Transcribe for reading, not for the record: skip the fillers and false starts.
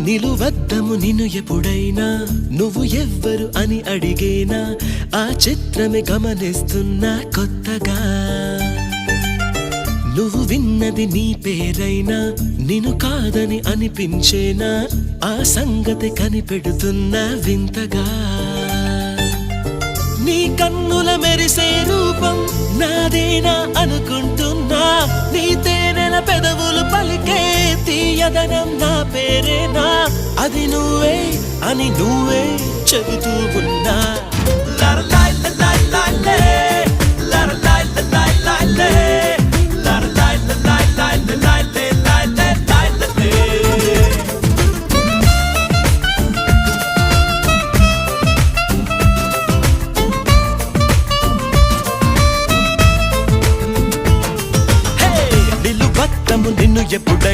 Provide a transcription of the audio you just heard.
నిలువద్దము నిన్ను ఎప్పుడైనా నువ్వు ఎవ్వరు అని అడిగేనా ఆ చిత్రమే గమనిస్తున్నా కొత్తగా నువ్వు విన్నది నీ పేరైనా నిన్ను కాదని అనిపించేనా ఆ సంగతి కనిపెడుతున్నా వింతగా నీ కన్నుల మెరిసే రూపం నాదేనా అనుకుంటున్నా నీ తేనెల పెదవులు పలికే తీయదనం నా పేరేనా అది నువ్వే అని నువ్వే చెబుతూ ఉన్నా నిన్ను ఎప్పుడైనా